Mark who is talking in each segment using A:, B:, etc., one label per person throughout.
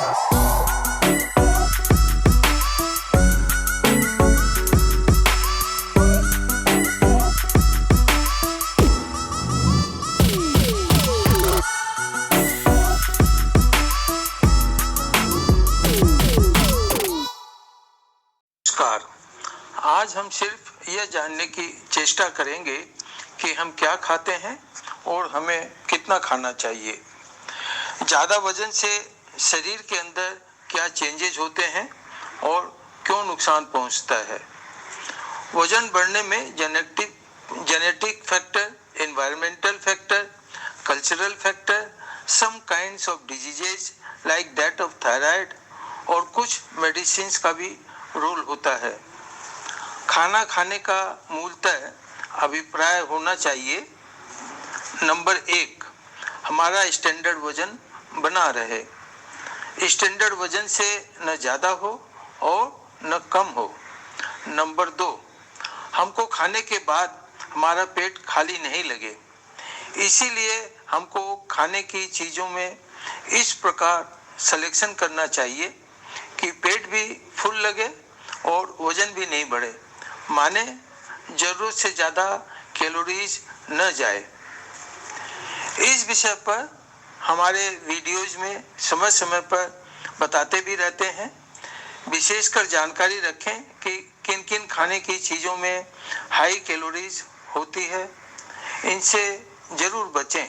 A: नमस्कार। आज हम सिर्फ यह जानने की चेष्टा करेंगे कि हम क्या खाते हैं और हमें कितना खाना चाहिए। ज़्यादा वजन से शरीर के अंदर क्या चेंजेज होते हैं और क्यों नुकसान पहुंचता है। वजन बढ़ने में genetic factor, environmental factor, cultural factor, some kinds of diseases like that of thyroid और कुछ मेडिसिन्स का भी रोल होता है। खाना खाने का मूलतः अभिप्राय होना चाहिए, नंबर 1, हमारा स्टैंडर्ड वजन बना रहे। स्टैंडर्ड वजन से न ज़्यादा हो और न कम हो। नंबर 2, हमको खाने के बाद हमारा पेट खाली नहीं लगे। इसीलिए हमको खाने की चीज़ों में इस प्रकार सिलेक्शन करना चाहिए कि पेट भी फुल लगे और वजन भी नहीं बढ़े, माने जरूरत से ज़्यादा कैलोरीज न जाए। इस विषय पर हमारे वीडियोज में समय समय पर बताते भी रहते हैं। विशेषकर जानकारी रखें कि किन किन खाने की चीज़ों में हाई कैलोरीज होती है, इनसे ज़रूर बचें।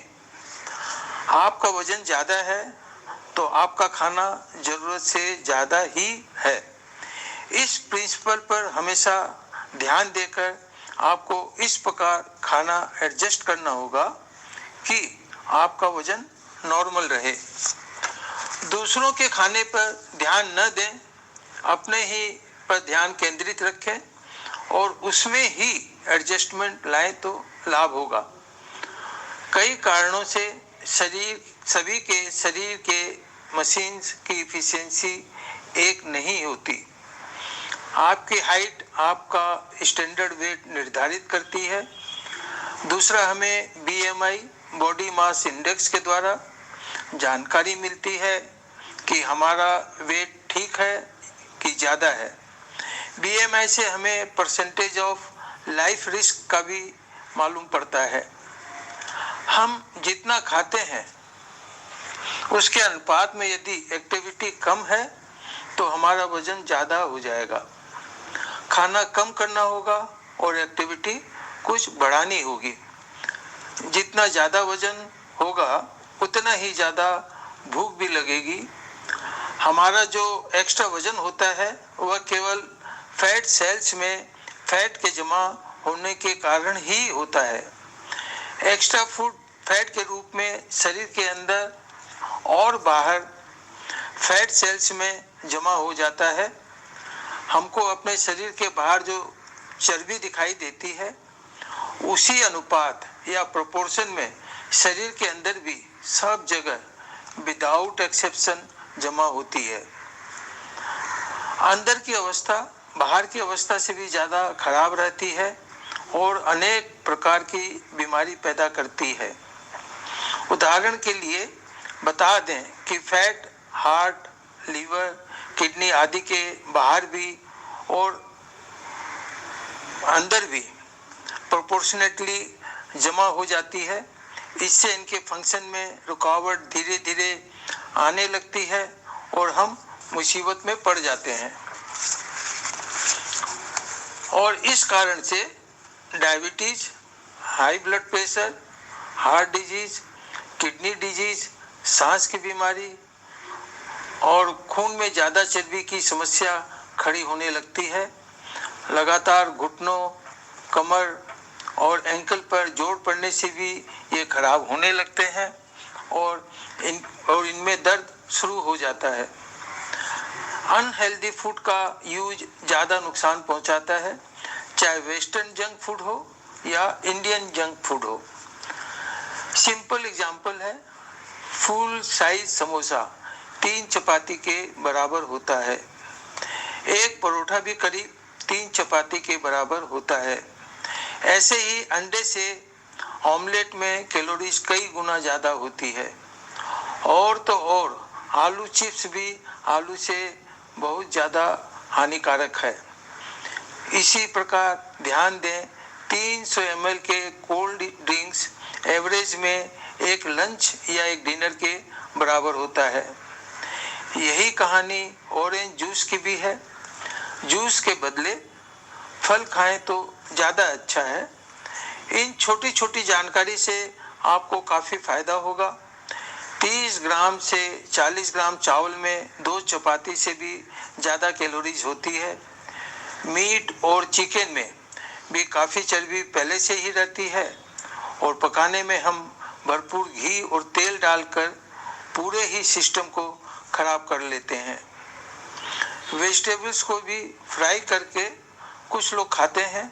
A: आपका वजन ज़्यादा है तो आपका खाना ज़रूरत से ज़्यादा ही है। इस प्रिंसिपल पर हमेशा ध्यान देकर आपको इस प्रकार खाना एडजस्ट करना होगा कि आपका वजन नॉर्मल रहे। दूसरों के खाने पर ध्यान न दें, अपने ही पर ध्यान केंद्रित रखें और उसमें ही एडजस्टमेंट लाएं तो लाभ होगा। कई कारणों से सभी के शरीर के मशीन्स की इफिशिएंसी एक नहीं होती। आपकी हाइट आपका स्टैंडर्ड वेट निर्धारित करती है। दूसरा, हमें BMI बॉडी मास इंडेक्स के द्वारा जानकारी मिलती है कि हमारा वेट ठीक है कि ज़्यादा है। BMI से हमें परसेंटेज ऑफ लाइफ रिस्क का भी मालूम पड़ता है। हम जितना खाते हैं उसके अनुपात में यदि एक्टिविटी कम है तो हमारा वजन ज़्यादा हो जाएगा। खाना कम करना होगा और एक्टिविटी कुछ बढ़ानी होगी। जितना ज़्यादा वजन होगा उतना ही ज़्यादा भूख भी लगेगी। हमारा जो एक्स्ट्रा वजन होता है वह केवल फैट सेल्स में फैट के जमा होने के कारण ही होता है। एक्स्ट्रा फूड फैट के रूप में शरीर के अंदर और बाहर फैट सेल्स में जमा हो जाता है। हमको अपने शरीर के बाहर जो चर्बी दिखाई देती है उसी अनुपात या प्रोपोर्शन में शरीर के अंदर भी सब जगह विदाउट एक्सेप्शन जमा होती है। अंदर की अवस्था बाहर की अवस्था से भी ज़्यादा खराब रहती है और अनेक प्रकार की बीमारी पैदा करती है। उदाहरण के लिए बता दें कि फैट हार्ट, लीवर, किडनी आदि के बाहर भी और अंदर भी प्रोपोर्शनेटली जमा हो जाती है। इससे इनके फंक्शन में रुकावट धीरे धीरे आने लगती है और हम मुसीबत में पड़ जाते हैं। और इस कारण से diabetes, high blood pressure, heart disease, kidney disease, सांस की बीमारी और खून में ज़्यादा चर्बी की समस्या खड़ी होने लगती है। लगातार घुटनों, कमर और एंकल पर जोर पड़ने से भी ये खराब होने लगते हैं और इनमें दर्द शुरू हो जाता है। अनहेल्दी फूड का यूज ज़्यादा नुकसान पहुंचाता है, चाहे वेस्टर्न जंक फूड हो या इंडियन जंक फूड हो। सिंपल एग्जाम्पल है, फुल साइज समोसा 3 चपाती के बराबर होता है। एक परोठा भी करीब 3 चपाती के बराबर होता है। ऐसे ही अंडे से ऑमलेट में कैलोरीज कई गुना ज़्यादा होती है। और तो और आलू चिप्स भी आलू से बहुत ज़्यादा हानिकारक है। इसी प्रकार ध्यान दें, 300 ml के कोल्ड ड्रिंक्स एवरेज में एक लंच या एक डिनर के बराबर होता है। यही कहानी ऑरेंज जूस की भी है। जूस के बदले फल खाएं तो ज़्यादा अच्छा है। इन छोटी छोटी जानकारी से आपको काफ़ी फायदा होगा। 30 ग्राम से 40 ग्राम चावल में 2 चपाती से भी ज़्यादा कैलोरीज होती है। मीट और चिकन में भी काफ़ी चर्बी पहले से ही रहती है और पकाने में हम भरपूर घी और तेल डालकर पूरे ही सिस्टम को खराब कर लेते हैं। वेजिटेबल्स को भी फ्राई करके कुछ लोग खाते हैं,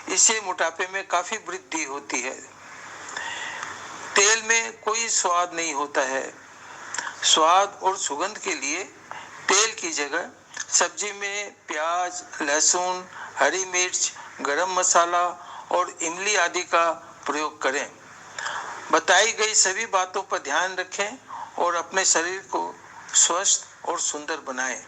A: इससे मोटापे में काफ़ी वृद्धि होती है। तेल में कोई स्वाद नहीं होता है। स्वाद और सुगंध के लिए तेल की जगह सब्जी में प्याज, लहसुन, हरी मिर्च, गरम मसाला और इमली आदि का प्रयोग करें। बताई गई सभी बातों पर ध्यान रखें और अपने शरीर को स्वस्थ और सुंदर बनाएं।